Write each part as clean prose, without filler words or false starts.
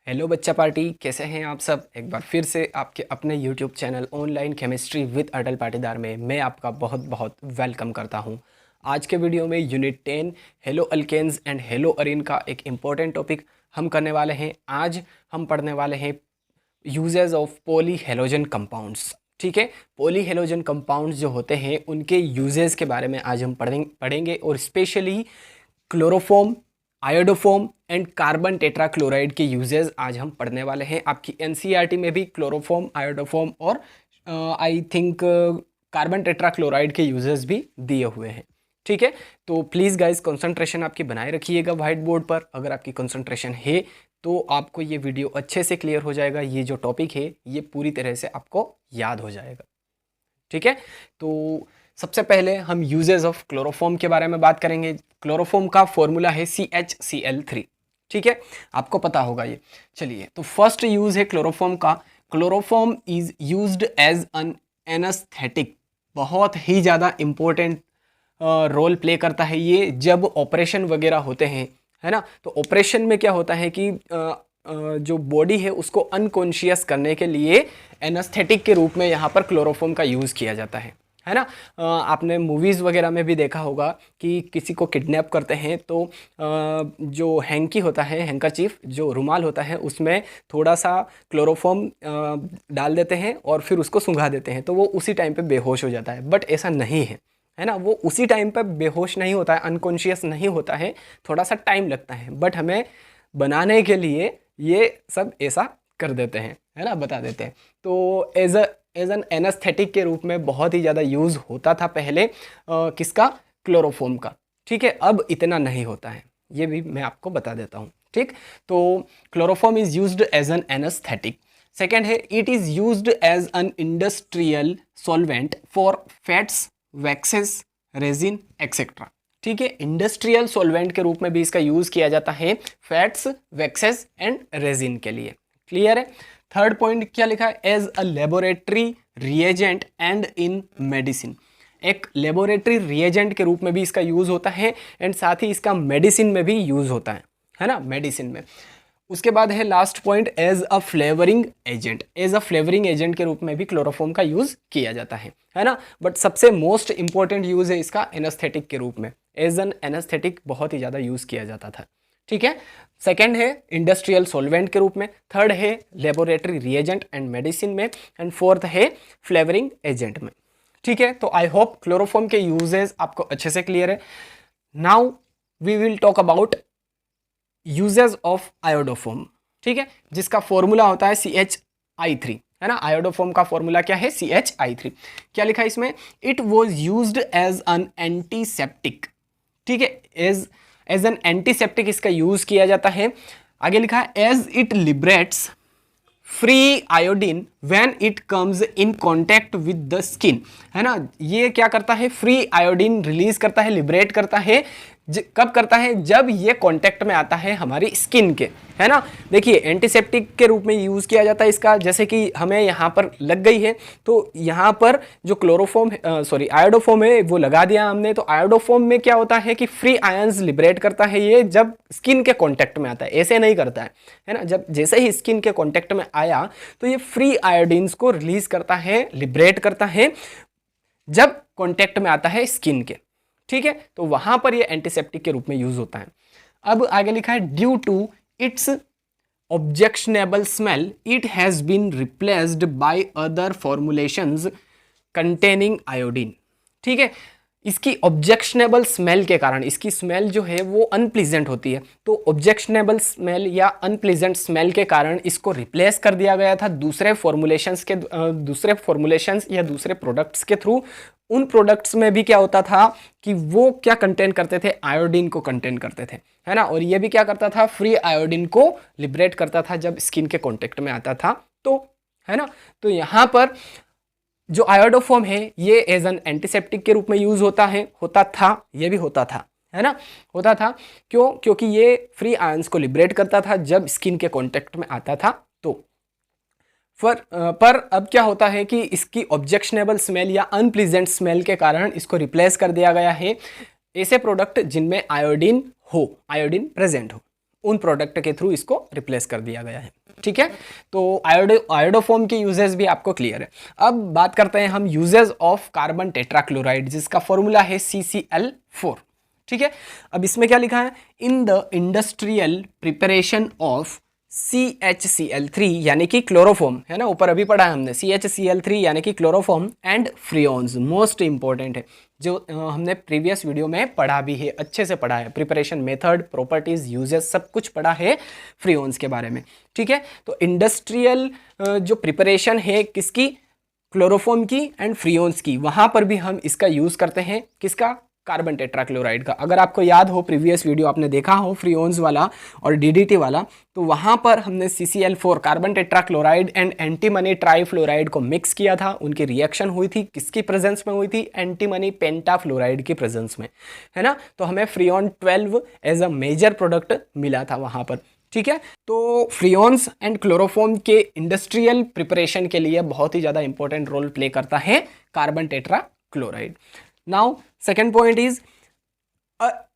Hello बच्चा party, कैसे हैं आप सब। एक बार फिर से आपके अपने YouTube channel online chemistry with Atal Patidar में मैं आपका बहुत बहुत वेलकम करता हूं। आज के वीडियो में unit 10 haloalkanes and haloarenes का एक इम्पॉर्टेंट टॉपिक हम करने वाले हैं। आज हम पढ़ने वाले हैं uses of poly halogen compounds. ठीक है, पॉली हेलोजन कंपाउंड्स जो होते हैं उनके यूजेस के बारे में आज हम पढ़ेंगे और specially chloroform, iodoform and carbon tetrachloride के यूजेस आज हम पढ़ने वाले हैं। आपकी एनसीईआरटी में भी क्लोरोफॉर्म, आयोडोफॉर्म और आई थिंक कार्बन टेट्राक्लोराइड के यूजेस भी दिए हुए हैं। ठीक है, तो प्लीज़ गाइज कंसंट्रेशन आपकी बनाए रखिएगा व्हाइट बोर्ड पर। अगर आपकी कंसंट्रेशन है तो आपको ये वीडियो अच्छे से क्लियर हो जाएगा। ये जो टॉपिक है ये पूरी तरह से आपको याद हो जाएगा। ठीक है, तो सबसे पहले हम यूजेस ऑफ क्लोरोफॉर्म के बारे में बात करेंगे। क्लोरोफॉर्म का फॉर्मूला है CHCl3। ठीक है, आपको पता होगा ये। चलिए, तो फर्स्ट यूज है क्लोरोफॉर्म का। Chloroform is used as an anaesthetic. बहुत ही ज़्यादा इम्पोर्टेंट रोल प्ले करता है ये जब ऑपरेशन वगैरह होते हैं, है ना। तो ऑपरेशन में क्या होता है कि जो बॉडी है उसको अनकॉन्शियस करने के लिए एनेस्थेटिक के रूप में यहाँ पर क्लोरोफॉर्म का यूज़ किया जाता है ना। आपने मूवीज़ वगैरह में भी देखा होगा कि किसी को किडनैप करते हैं तो जो हैंकी होता है, हैंकाचीफ जो रुमाल होता है, उसमें थोड़ा सा क्लोरोफॉर्म डाल देते हैं और फिर उसको सुंघा देते हैं तो वो उसी टाइम पे बेहोश हो जाता है। बट ऐसा नहीं है ना, वो उसी टाइम पे बेहोश नहीं होता है, अनकॉन्शियस नहीं होता है, थोड़ा सा टाइम लगता है। बट हमें बनाने के लिए ये सब ऐसा कर देते हैं, है ना, बता देते हैं। तो एज एन एनेस्थेटिक के रूप में बहुत ही ज़्यादा यूज़ होता था पहले किसका, क्लोरोफॉर्म का। ठीक है, अब इतना नहीं होता है, ये भी मैं आपको बता देता हूँ। ठीक, तो chloroform is used as an anaesthetic. Second है, it is used as an industrial solvent for fats, waxes, resin etcetera. ठीक है, इंडस्ट्रियल सॉल्वेंट के रूप में भी इसका यूज़ किया जाता है फैट्स, वैक्सेस एंड रेजिन के लिए। क्लियर है। थर्ड पॉइंट क्या लिखा है, as a laboratory reagent and in medicine. एक लेबोरेटरी रिएजेंट के रूप में भी इसका यूज़ होता है एंड साथ ही इसका मेडिसिन में भी यूज़ होता है ना, मेडिसिन में। उसके बाद है last point, as a flavouring agent. As a flavouring agent के रूप में भी क्लोरोफॉर्म का यूज़ किया जाता है ना। बट सबसे मोस्ट इंपॉर्टेंट यूज़ है इसका एनेस्थेटिक के रूप में। एज एन एनेस्थेटिक बहुत ही ज़्यादा यूज़ किया जाता था। ठीक है, सेकेंड है इंडस्ट्रियल सॉल्वेंट के रूप में, थर्ड है लेबोरेटरी रिएजेंट एंड मेडिसिन में, एंड फोर्थ है फ्लेवरिंग एजेंट में। ठीक है, तो आई होप क्लोरोफॉर्म के यूजेस आपको अच्छे से क्लियर है। Now we will talk about uses of iodoform. ठीक है, जिसका फॉर्मूला होता है CHI3, है ना। आयोडोफॉर्म का फॉर्मूला क्या है, CHI3। क्या लिखा है इसमें, it was used as an antiseptic. ठीक है, एज एन एंटीसेप्टिक इसका यूज किया जाता है। आगे लिखा है, as it liberates free iodine when it comes in contact with the skin, है ना। ये क्या करता है, फ्री आयोडीन रिलीज करता है, लिबरेट करता है। कब करता है, जब ये कांटेक्ट में आता है हमारी स्किन के, है ना। देखिए, एंटीसेप्टिक के रूप में यूज किया जाता है इसका। जैसे कि हमें यहाँ पर लग गई है तो यहाँ पर जो क्लोरोफॉर्म आयोडोफॉर्म है वो लगा दिया हमने। तो आयोडोफॉर्म में क्या होता है कि फ्री आयंस लिबरेट करता है ये जब स्किन के कांटेक्ट में आता है, ऐसे नहीं करता है ना। जब जैसे ही स्किन के कांटेक्ट में आया तो ये फ्री आयोडीन्स को रिलीज करता है, लिबरेट करता है जब कांटेक्ट में आता है स्किन के। ठीक है, तो वहां पर ये एंटीसेप्टिक के रूप में यूज होता है। अब आगे लिखा है, due to its objectionable smell it has been replaced by other formulations containing iodine. ठीक है, इसकी ऑब्जेक्शनेबल स्मेल के कारण, इसकी स्मेल जो है वो अनप्लीजेंट होती है, तो ऑब्जेक्शनेबल स्मेल या अनप्लीजेंट स्मेल के कारण इसको रिप्लेस कर दिया गया था दूसरे फॉर्मुलेशंस या दूसरे प्रोडक्ट्स के थ्रू। उन प्रोडक्ट्स में भी क्या होता था कि वो क्या कंटेन करते थे, आयोडीन को कंटेन करते थे, है ना। और ये भी क्या करता था, फ्री आयोडीन को लिबरेट करता था जब स्किन के कॉन्टेक्ट में आता था, तो है ना। तो यहाँ पर जो आयोडोफॉर्म है ये एज एन एंटीसेप्टिक के रूप में यूज होता था, ये भी होता था, है ना, होता था। क्यों, क्योंकि ये फ्री आयंस को लिबरेट करता था जब स्किन के कांटेक्ट में आता था। तो पर अब क्या होता है कि इसकी ऑब्जेक्शनेबल स्मेल या अनप्लीजेंट स्मेल के कारण इसको रिप्लेस कर दिया गया है ऐसे प्रोडक्ट जिनमें आयोडीन प्रेजेंट हो, उन प्रोडक्ट के थ्रू इसको रिप्लेस कर दिया गया है। ठीक है, तो आयोडोफोम के यूजेस भी आपको क्लियर है। अब बात करते हैं हम यूजेस ऑफ कार्बन टेट्राक्लोराइड, जिसका फॉर्मूला है CCl4। ठीक है, अब इसमें क्या लिखा है, in the industrial preparation of CHCl3 यानी कि क्लोरोफॉर्म, है ना, ऊपर अभी पढ़ा है हमने, CHCl3 यानी कि chloroform and freons, most important है, जो हमने प्रीवियस वीडियो में पढ़ा भी है, अच्छे से पढ़ा है, प्रिपरेशन मेथड, प्रॉपर्टीज, यूजेस, सब कुछ पढ़ा है फ्रियोन्स के बारे में। ठीक है, तो इंडस्ट्रियल जो प्रिपरेशन है किसकी, क्लोरोफॉर्म की एंड फ्रियोन्स की, वहां पर भी हम इसका यूज करते हैं, किसका, कार्बन टेट्राक्लोराइड का। अगर आपको याद हो, प्रीवियस वीडियो आपने देखा हो फ्रियोन्स वाला और DDT वाला, तो वहां पर हमने CCl4 carbon tetrachloride and antimony trifluoride को मिक्स किया था, उनकी रिएक्शन हुई थी, किसकी प्रेजेंस में हुई थी, एंटीमनी पेंटाफ्लोराइड की प्रेजेंस में, है ना, तो हमें freon 12 as a major product मिला था वहां पर। ठीक है, तो फ्रियोन्स एंड क्लोरोफॉर्म के इंडस्ट्रियल प्रिपरेशन के लिए बहुत ही ज़्यादा इंपॉर्टेंट रोल प्ले करता है carbon tetrachloride. Now second point is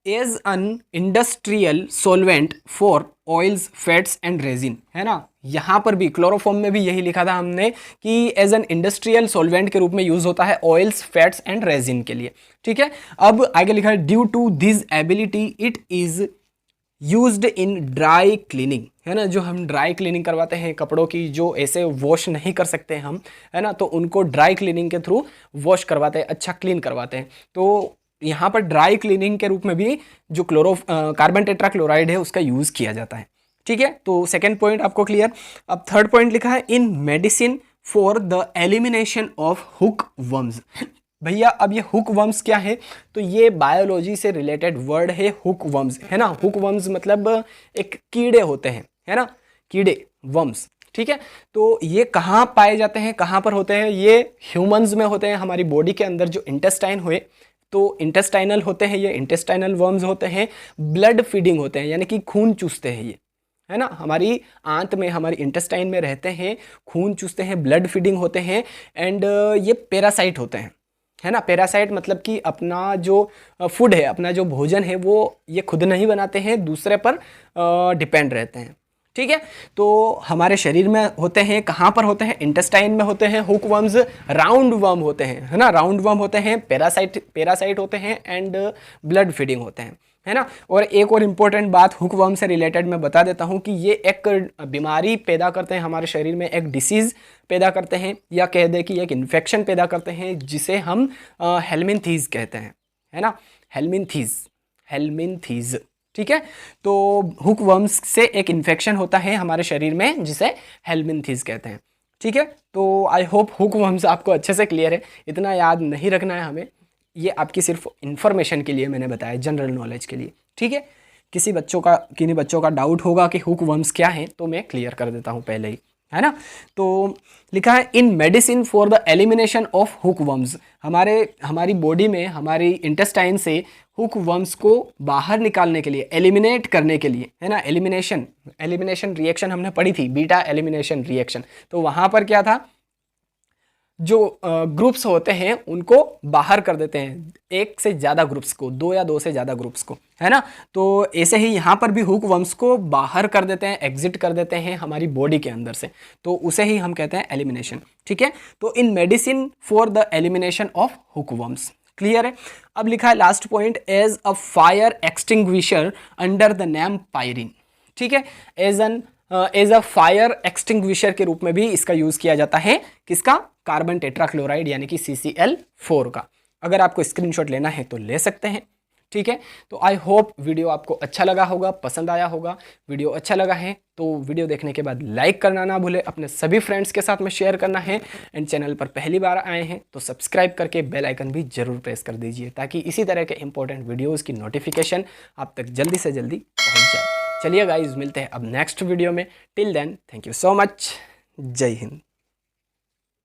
as an industrial solvent for oils, fats and resin, है ना, यहाँ पर भी क्लोरोफॉर्म में भी यही लिखा था हमने कि एज एन इंडस्ट्रियल सोलवेंट के रूप में यूज होता है ऑयल्स, फैट्स एंड रेजिन के लिए। ठीक है, अब आगे लिखा है due to this ability it is used in dry cleaning, है ना, जो हम ड्राई क्लीनिंग करवाते हैं कपड़ों की, जो ऐसे वॉश नहीं कर सकते हम, है ना, तो उनको ड्राई क्लीनिंग के थ्रू वॉश करवाते हैं, अच्छा क्लीन करवाते हैं। तो यहाँ पर ड्राई क्लीनिंग के रूप में भी जो कार्बन टेट्राक्लोराइड है उसका यूज़ किया जाता है। ठीक है, तो सेकेंड पॉइंट आपको क्लियर। अब थर्ड पॉइंट लिखा है in medicine for the elimination of hookworms. भैया अब ये हुक वर्म्स क्या है, तो ये बायोलॉजी से रिलेटेड वर्ड है, हुक वर्म्स, है ना, हुक वर्म्स मतलब एक कीड़े होते हैं, है ना, कीड़े, वर्म्स। ठीक है, तो ये कहाँ पाए जाते हैं, कहाँ पर होते हैं, ये ह्यूमंस में होते हैं, हमारी बॉडी के अंदर जो इंटेस्टाइन हुए, तो इंटेस्टाइनल होते हैं ये, इंटेस्टाइनल वर्म्स होते हैं, ब्लड फीडिंग होते हैं, यानी कि खून चूसते हैं ये, है ना, हमारी आंत में, हमारी इंटेस्टाइन में रहते हैं, खून चूसते हैं, ब्लड फीडिंग होते हैं, एंड ये पैरासाइट होते हैं, है ना। पैरासाइट मतलब कि अपना जो फूड है, अपना जो भोजन है, वो ये खुद नहीं बनाते हैं, दूसरे पर डिपेंड रहते हैं। ठीक है, तो हमारे शरीर में होते हैं, कहाँ पर होते हैं, इंटेस्टाइन में होते हैं हुक वर्म्स, राउंड वर्म होते हैं, है ना, राउंड वर्म होते हैं, पैरासाइट होते हैं एंड ब्लड फीडिंग होते हैं, है ना। और एक और इम्पोर्टेंट बात हुक वर्म से रिलेटेड मैं बता देता हूँ कि ये एक बीमारी पैदा करते हैं हमारे शरीर में, एक डिसीज़ पैदा करते हैं, या कह दे कि एक इन्फेक्शन पैदा करते हैं, जिसे हम हेलमिनथीज कहते हैं, है ना, हेलमिनथीज। ठीक है, तो हुक वर्म्स से एक इन्फेक्शन होता है हमारे शरीर में जिसे हेलमिनथीज कहते हैं। ठीक है, तो आई होप हुक वर्म्स आपको अच्छे से क्लियर है, इतना याद नहीं रखना है हमें, ये आपकी सिर्फ इन्फॉर्मेशन के लिए मैंने बताया, जनरल नॉलेज के लिए। ठीक है, किन्हीं बच्चों का डाउट होगा कि हुक वर्म्स क्या है, तो मैं क्लियर कर देता हूँ पहले ही, है ना। तो लिखा है in medicine for the elimination of hookworms, हमारी बॉडी में, हमारी इंटेस्टाइन से हुक वर्म्स को बाहर निकालने के लिए, एलिमिनेट करने के लिए, है ना, एलिमिनेशन रिएक्शन हमने पढ़ी थी, बीटा एलिमिनेशन रिएक्शन। तो वहाँ पर क्या था, जो ग्रुप्स होते हैं उनको बाहर कर देते हैं, एक से ज़्यादा ग्रुप्स को, 2 या 2 से ज़्यादा ग्रुप्स को, है ना। तो ऐसे ही यहाँ पर भी हुक वर्म्स को बाहर कर देते हैं, एग्जिट कर देते हैं हमारी बॉडी के अंदर से, तो उसे ही हम कहते हैं एलिमिनेशन। ठीक है, तो in medicine for the elimination of hookworms, clear है। अब लिखा है last point, as a fire extinguisher under the name pyrene. ठीक है, एज अ फायर एक्सटिंग्विशर के रूप में भी इसका यूज किया जाता है, किसका, कार्बन टेट्राक्लोराइड यानी कि CCl4 का। अगर आपको स्क्रीनशॉट लेना है तो ले सकते हैं। ठीक है, तो आई होप वीडियो आपको अच्छा लगा होगा, पसंद आया होगा। वीडियो अच्छा लगा है तो वीडियो देखने के बाद लाइक करना ना भूले, अपने सभी फ्रेंड्स के साथ में शेयर करना है, एंड चैनल पर पहली बार आए हैं तो सब्सक्राइब करके बेल आइकन भी जरूर प्रेस कर दीजिए, ताकि इसी तरह के इंपॉर्टेंट वीडियोज़ की नोटिफिकेशन आप तक जल्दी से जल्दी पहुँच जाए। चलिए गाइज, मिलते हैं अब नेक्स्ट वीडियो में। Till then, thank you so much, जय हिंद।